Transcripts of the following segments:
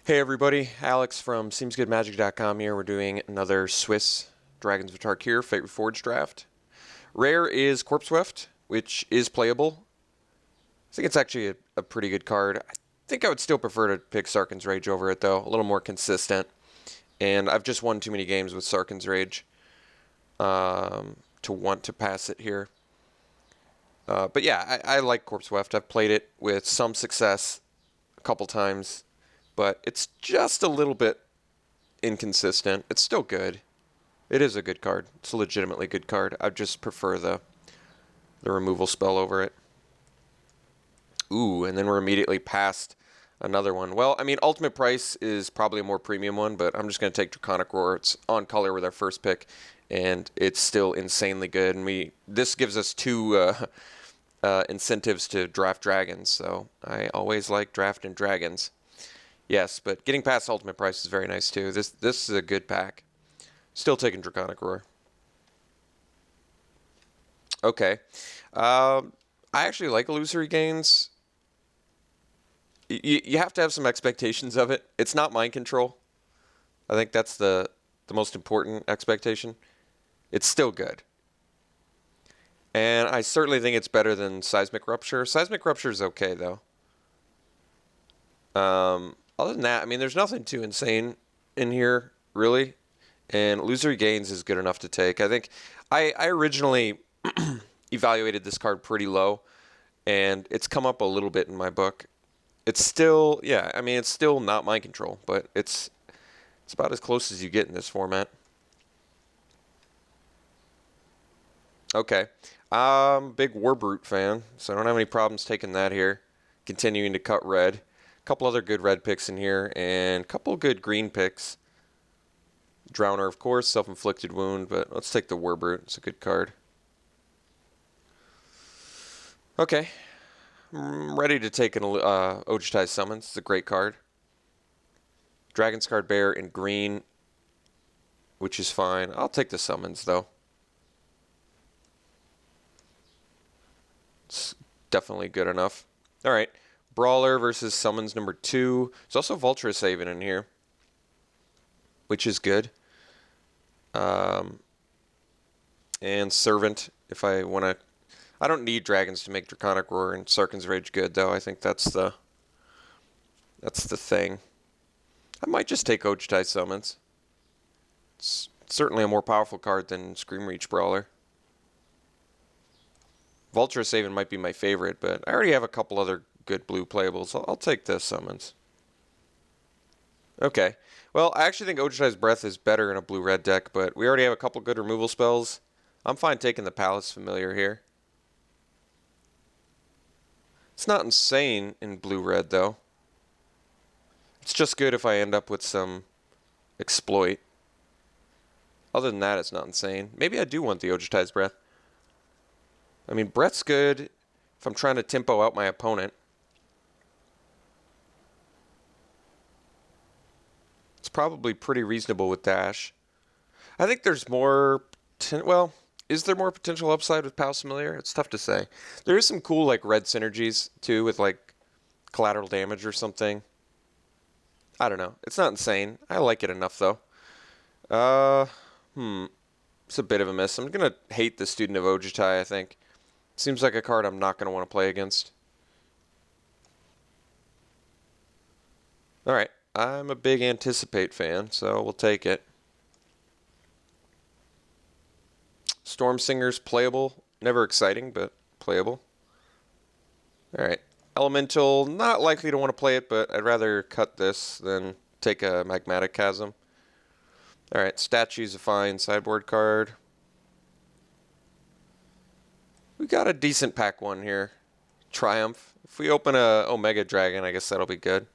Hey everybody, Alex from SeemsGoodMagic.com here. We're doing another Swiss Dragons of Tarkir Fate Reforged draft. Rare is Corpse Weft, which is playable. I think it's actually a pretty good card. I think I would still prefer to pick Sarkhan's Rage over it though, a little more consistent. And I've just won too many games with Sarkhan's Rage to want to pass it here. But yeah, I like Corpse Weft. I've played it with some success a couple times, but it's just a little bit inconsistent. It's still good. It is a good card. It's a legitimately good card. I just prefer the removal spell over it. Ooh, and then we're immediately past another one. Well, I mean, Ultimate Price is probably a more premium one, but I'm just going to take Draconic Roar. It's on color with our first pick, and it's still insanely good. And this gives us two incentives to draft dragons, so I always like drafting dragons. Yes, but getting past Ultimate Price is very nice too. This is a good pack. Still taking Draconic Roar. Okay. I actually like Illusory Gains. You have to have some expectations of it. It's not mind control. I think that's the most important expectation. It's still good. And I certainly think it's better than Seismic Rupture. Seismic Rupture is okay though. Other than that, I mean, there's nothing too insane in here, really. And Illusory Gains is good enough to take. I think I originally evaluated this card pretty low, and it's come up a little bit in my book. It's still, yeah, I mean, it's still not mind control, but it's about as close as you get in this format. Okay. Big Warbrute fan, so I don't have any problems taking that here. Continuing to cut red. Couple other good red picks in here, and a couple good green picks. Drowner, of course, Self-Inflicted Wound, but let's take the Warbrute. It's a good card. Okay. I'm ready to take an Ojutai Summons. It's a great card. Dragonsguard Bear in green, which is fine. I'll take the Summons, though. It's definitely good enough. All right. Brawler versus Summons number 2. There's also Vulturous Haven in here, which is good. And Servant, if I want to. I don't need dragons to make Draconic Roar and Sarkhan's Rage good, though. I think that's the thing. I might just take Ojutai Summons. It's certainly a more powerful card than Screamreach Brawler. Vulturous Haven might be my favorite, but I already have a couple other good blue playables. I'll take this Summons. Okay. Well, I actually think Ojutai's Breath is better in a blue-red deck, but we already have a couple good removal spells. I'm fine taking the Palace Familiar here. It's not insane in blue-red, though. It's just good if I end up with some exploit. Other than that, it's not insane. Maybe I do want the Ojutai's Breath. I mean, Breath's good if I'm trying to tempo out my opponent. It's probably pretty reasonable with Dash. I think there's more... Well, is there more potential upside with Palace Familiar? It's tough to say. There is some cool, like, red synergies, too, with, like, collateral damage or something. I don't know. It's not insane. I like it enough, though. It's a bit of a miss. I'm going to hate the Student of Ojutai, I think. Seems like a card I'm not going to want to play against. Alright. I'm a big Anticipate fan, so we'll take it. Storm Singer's playable. Never exciting, but playable. Alright. Elemental, not likely to want to play it, but I'd rather cut this than take a Magmatic Chasm. Alright, Statue's a fine sideboard card. We got a decent pack one here. Triumph. If we open a Omega Dragon, I guess that'll be good.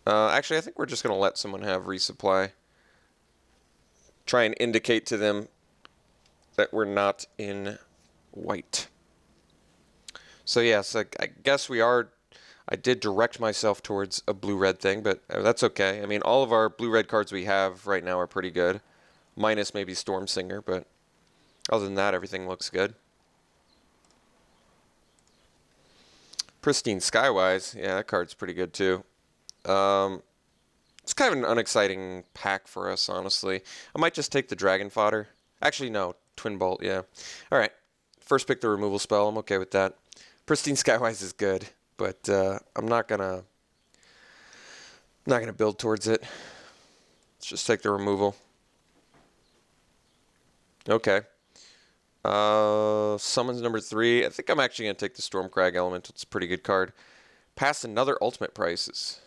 Actually, I think we're just going to let someone have resupply. Try and indicate to them that we're not in white. So yes, I guess we are. I did direct myself towards a blue-red thing, but that's okay. I mean, all of our blue-red cards we have right now are pretty good. Minus maybe Storm Singer, but other than that, everything looks good. Pristine Skywise. Yeah, that card's pretty good too. It's kind of an unexciting pack for us, honestly. I might just take the Dragon Fodder. Actually, no. Twin Bolt, yeah. All right. First pick the removal spell. I'm okay with that. Pristine Skywise is good, but I'm not gonna build towards it. Let's just take the removal. Okay. Summons number 3. I think I'm actually gonna take the Stormcrag Elemental. It's a pretty good card. Pass another ultimate prices.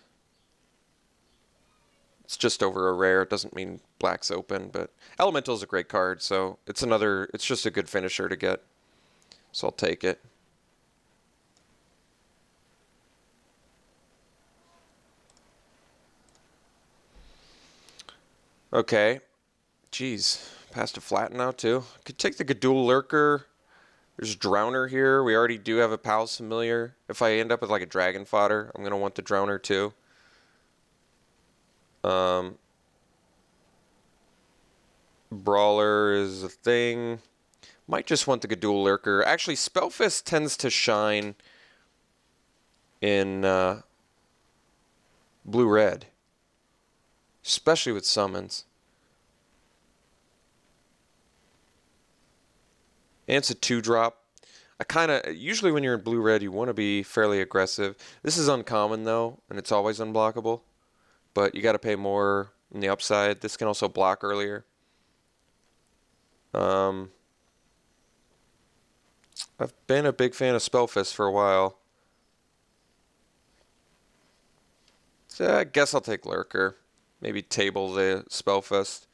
It's just over a rare. It doesn't mean black's open, but Elemental is a great card, so it's just a good finisher to get. So I'll take it. Okay. Jeez. Past a flat now, too. Could take the Gadul Lurker. There's Drowner here. We already do have a Palace Familiar. If I end up with like a Dragon Fodder, I'm going to want the Drowner, too. Brawler is a thing. Might just want the Gadul Lurker. Actually, Spellfist tends to shine in blue-red. Especially with summons. And it's a 2-drop. Usually when you're in blue-red, you want to be fairly aggressive. This is uncommon, though, and it's always unblockable. But you got to pay more on the upside. This can also block earlier. I've been a big fan of Spellfist for a while. So I guess I'll take Lurker. Maybe table the Spellfist.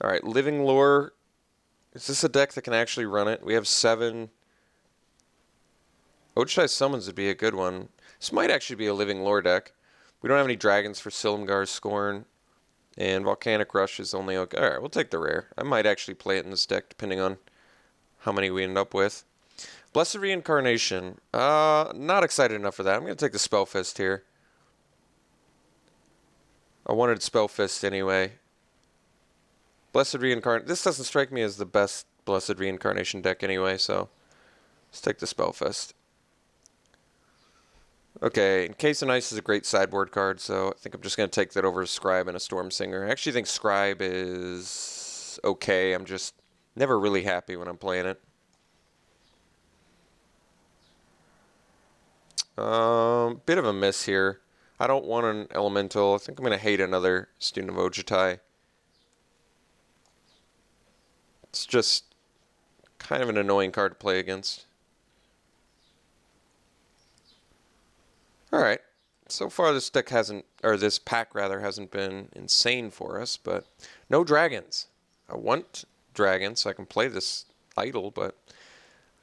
Alright, Living Lore. Is this a deck that can actually run it? We have 7. Ojtai Summons would be a good one. This might actually be a Living Lore deck. We don't have any dragons for Silumgar's Scorn. And Volcanic Rush is only okay. Alright, we'll take the rare. I might actually play it in this deck depending on how many we end up with. Blessed Reincarnation. Not excited enough for that. I'm going to take the Spellfist here. I wanted Spellfist anyway. Blessed Reincarnation. This doesn't strike me as the best Blessed Reincarnation deck anyway, so let's take the Spellfist. Okay, Encase in Ice is a great sideboard card, so I think I'm just going to take that over a Scribe and a Stormsinger. I actually think Scribe is okay. I'm just never really happy when I'm playing it. Bit of a miss here. I don't want an Elemental. I think I'm going to hate another Student of Ojtai. It's just kind of an annoying card to play against. Alright. So far this deck hasn't, or this pack rather, hasn't been insane for us, but no dragons. I want dragons so I can play this idol, but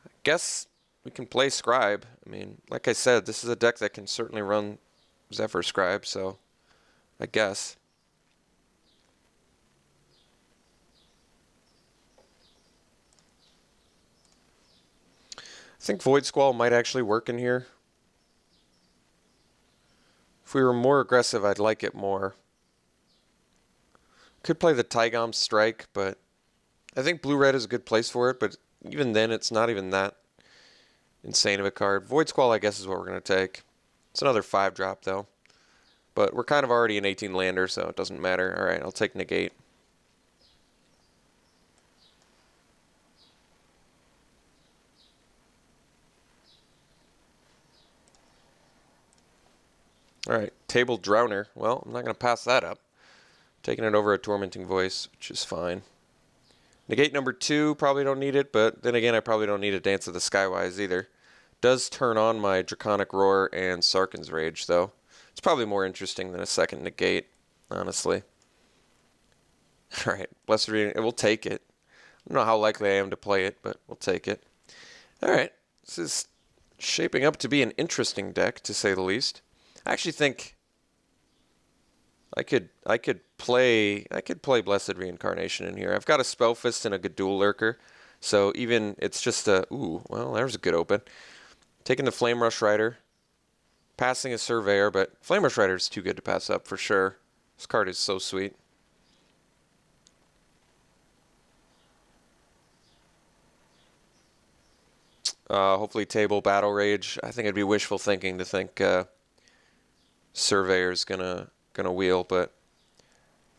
I guess we can play Scribe. I mean, like I said, this is a deck that can certainly run Zephyr Scribe, so I guess. I think Void Squall might actually work in here. If we were more aggressive, I'd like it more. Could play the Tygom Strike, but I think Blue-Red is a good place for it, but even then, it's not even that insane of a card. Void Squall, I guess, is what we're going to take. It's another 5-drop, though. But we're kind of already an 18-lander, so it doesn't matter. Alright, I'll take Negate. Alright, Table Drowner. Well, I'm not going to pass that up. Taking it over a Tormenting Voice, which is fine. Negate number 2, probably don't need it, but then again, I probably don't need a Dance of the Skywise either. Does turn on my Draconic Roar and Sarkhan's Rage, though. It's probably more interesting than a second Negate, honestly. Alright, Blessed Reading, we'll take it. I don't know how likely I am to play it, but we'll take it. Alright, this is shaping up to be an interesting deck, to say the least. I actually think I could play Blessed Reincarnation in here. I've got a Spellfist and a Gadul Lurker, so even it's just a well, there's a good open. Taking the Flame Rush Rider, passing a Surveyor, but Flame Rush Rider is too good to pass up for sure. This card is so sweet. Hopefully table Battle Rage. I think it'd be wishful thinking to think Surveyor's gonna wheel, but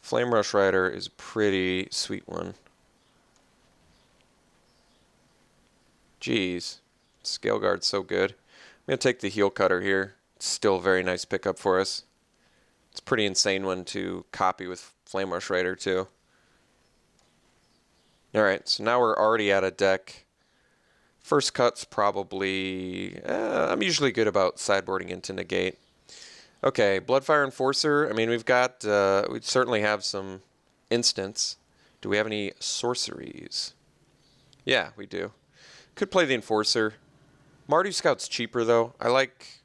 Flame Rush Rider is a pretty sweet one. Jeez, Scale Guard's so good. I'm gonna take the Heel Cutter here. It's still a very nice pickup for us. It's a pretty insane one to copy with Flame Rush Rider too. Alright, so now we're already at a deck. First cut's probably... I'm usually good about sideboarding into Negate. Okay, Bloodfire Enforcer. I mean, we've got... we certainly have some instants. Do we have any sorceries? Yeah, we do. Could play the Enforcer. Mardu Scout's cheaper, though. I like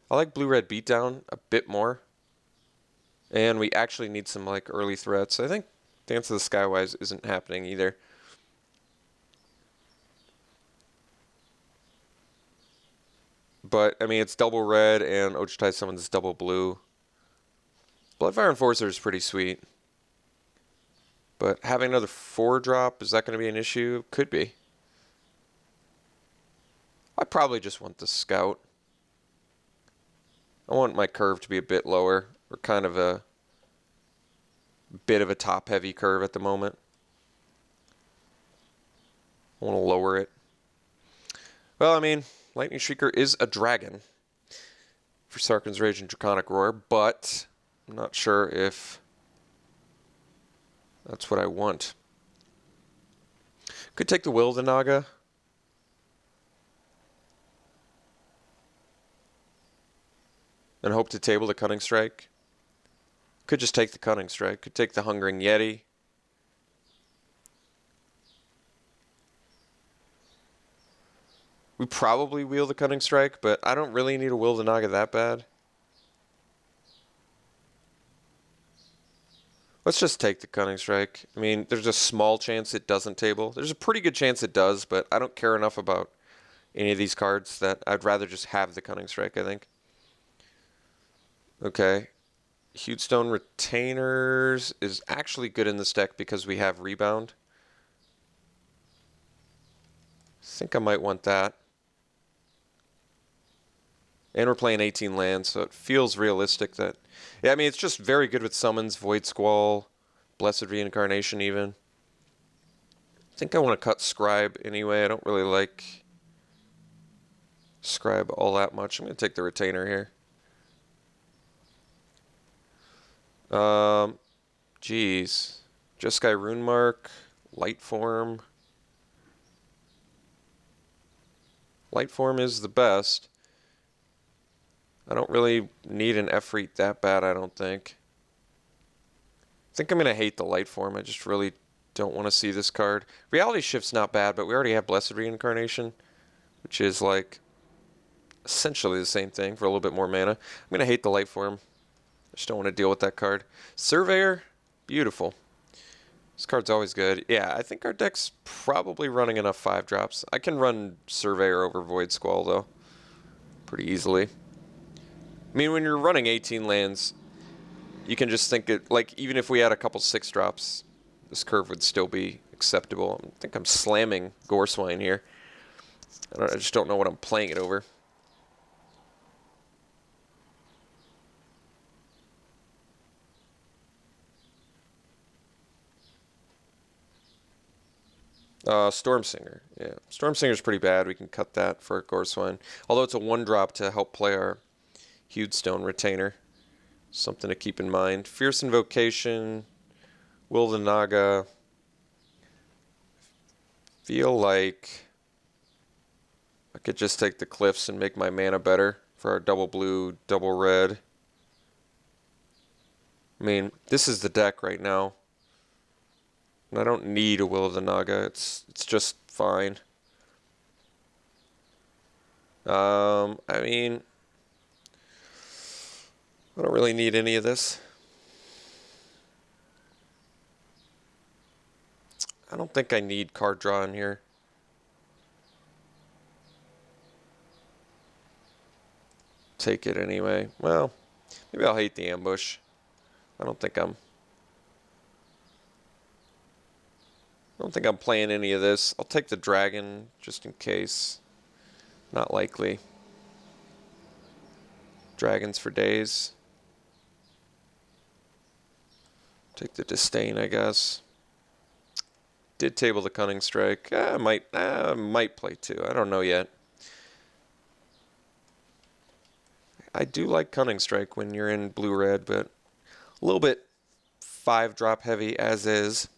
Blue-Red Beatdown a bit more. And we actually need some like early threats. I think Dance of the Skywise isn't happening either. But, I mean, it's double red, and Ojutai Summons double blue. Bloodfire Enforcer is pretty sweet. But having another 4-drop, is that going to be an issue? Could be. I probably just want the Scout. I want my curve to be a bit lower. We're kind of a bit of a top-heavy curve at the moment. I want to lower it. Well, I mean... Lightning Shrieker is a dragon for Sarkhan's Rage and Draconic Roar, but I'm not sure if that's what I want. Could take the Will of the Naga. And hope to table the Cunning Strike. Could just take the Cunning Strike. Could take the Hungering Yeti. We probably wheel the Cunning Strike, but I don't really need a Will of the Naga that bad. Let's just take the Cunning Strike. I mean, there's a small chance it doesn't table. There's a pretty good chance it does, but I don't care enough about any of these cards that I'd rather just have the Cunning Strike, I think. Okay. Huge Stone Retainers is actually good in this deck because we have Rebound. I think I might want that. And we're playing 18 lands, so it feels realistic that... Yeah, I mean, it's just very good with summons, Void Squall, Blessed Reincarnation even. I think I want to cut Scribe anyway. I don't really like Scribe all that much. I'm going to take the Retainer here. Jeez. Jeskai Runemark, Lightform. Lightform is the best. I don't really need an Efreet that bad, I don't think. I think I'm going to hate the Lightform. I just really don't want to see this card. Reality Shift's not bad, but we already have Blessed Reincarnation, which is like essentially the same thing for a little bit more mana. I'm going to hate the Lightform. I just don't want to deal with that card. Surveyor, beautiful. This card's always good. Yeah, I think our deck's probably running enough 5-drops. I can run Surveyor over Void Squall, though, pretty easily. I mean, when you're running 18 lands, you can just think it, like, even if we had a couple 6-drops, this curve would still be acceptable. I think I'm slamming Goreswine here. I just don't know what I'm playing it over. Stormsinger. Yeah, Stormsinger's pretty bad. We can cut that for Goreswine. Although it's a 1-drop to help play our Huge Stone Retainer. Something to keep in mind. Fierce Invocation, Will of the Naga. Feel like I could just take the Cliffs and make my mana better for our double blue, double red. I mean, this is the deck right now. And I don't need a Will of the Naga. It's just fine. I mean, I don't really need any of this. I don't think I need card draw in here. Take it anyway. Well, maybe I'll hate the ambush. I don't think I'm playing any of this. I'll take the dragon just in case. Not likely. Dragons for days. Take the disdain, I guess. Did table the cunning strike. Might play two. I don't know yet. I do like cunning strike when you're in blue-red, but a little bit 5-drop heavy as is.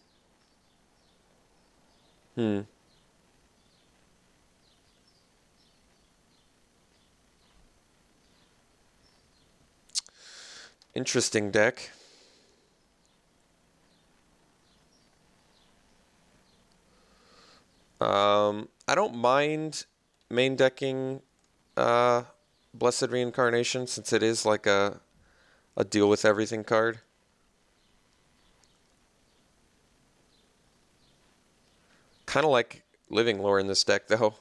Interesting deck. I don't mind main decking Blessed Reincarnation since it is like a deal with everything card. Kind of like Living Lore in this deck though.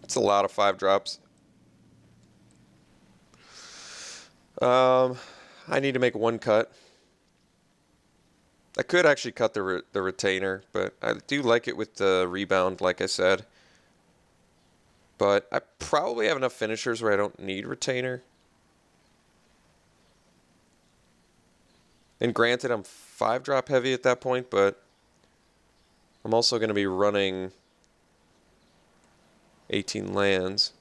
It's a lot of 5-drops. I need to make one cut. I could actually cut the retainer, but I do like it with the rebound, like I said. But I probably have enough finishers where I don't need retainer. And granted, I'm 5-drop heavy at that point, but I'm also going to be running 18 lands.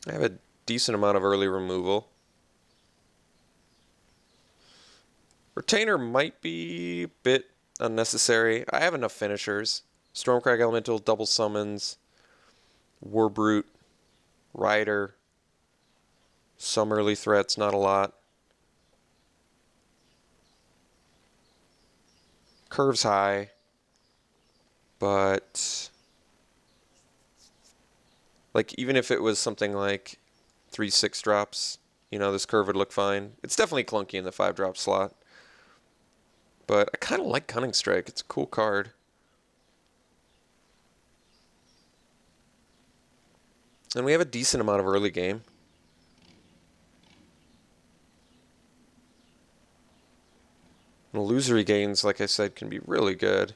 I have a decent amount of early removal. Retainer might be a bit unnecessary. I have enough finishers. Stormcrag Elemental, double summons, Warbrute, Rider, some early threats, not a lot. Curve's high, but like even if it was something like 3/6 drops, you know, this curve would look fine. It's definitely clunky in the 5-drop slot. But I kind of like Cunning Strike. It's a cool card. And we have a decent amount of early game. And illusory gains, like I said, can be really good.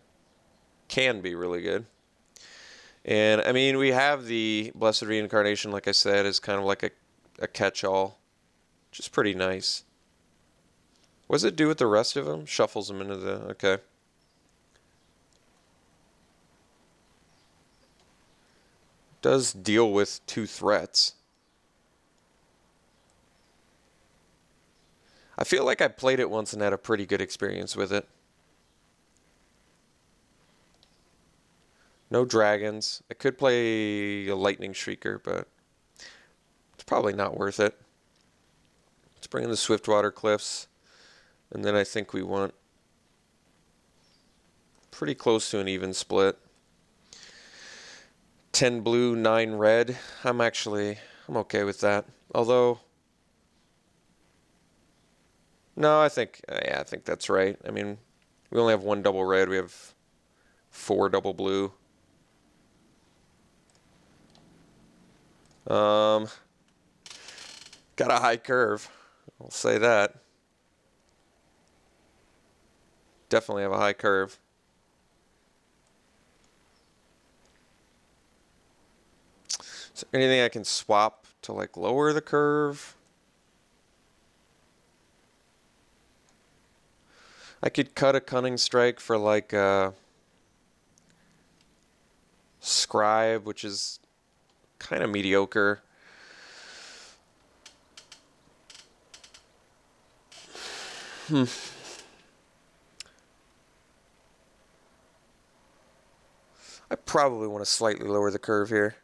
Can be really good. And, I mean, we have the Blessed Reincarnation, like I said, is kind of like a catch-all. Which is pretty nice. What does it do with the rest of them? Shuffles them into the... Okay. Does deal with 2 threats. I feel like I played it once and had a pretty good experience with it. No dragons. I could play a Lightning Shrieker, but it's probably not worth it. Let's bring in the Swiftwater Cliffs. And then I think we want pretty close to an even split. 10 blue, 9 red. I'm okay with that. Although, no, I think that's right. I mean, we only have 1 double red. We have 4 double blue. Got a high curve. I'll say that. Definitely have a high curve. Is there anything I can swap to like lower the curve? I could cut a Cunning Strike for like a Scribe, which is kind of mediocre. I probably want to slightly lower the curve here.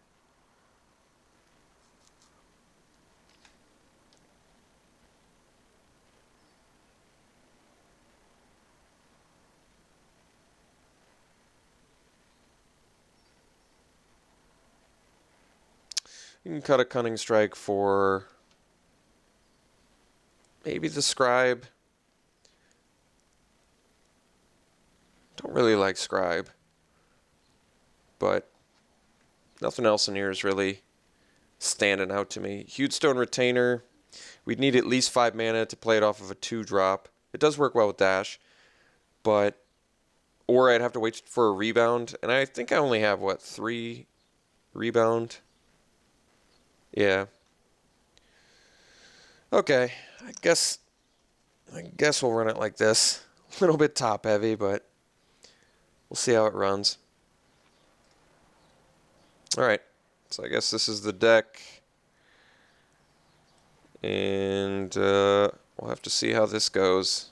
You can cut a Cunning Strike for maybe the Scribe. Don't really like Scribe. But nothing else in here is really standing out to me. Huge Stone Retainer. We'd need at least 5 mana to play it off of a 2-drop. It does work well with Dash, but or I'd have to wait for a rebound, and I think I only have, what, 3 rebound? Yeah. Okay, I guess we'll run it like this. A little bit top heavy, but we'll see how it runs. Alright, so I guess this is the deck. And we'll have to see how this goes.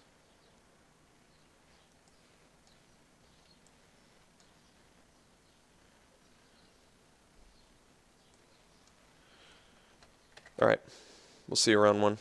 Alright, we'll see you around 1.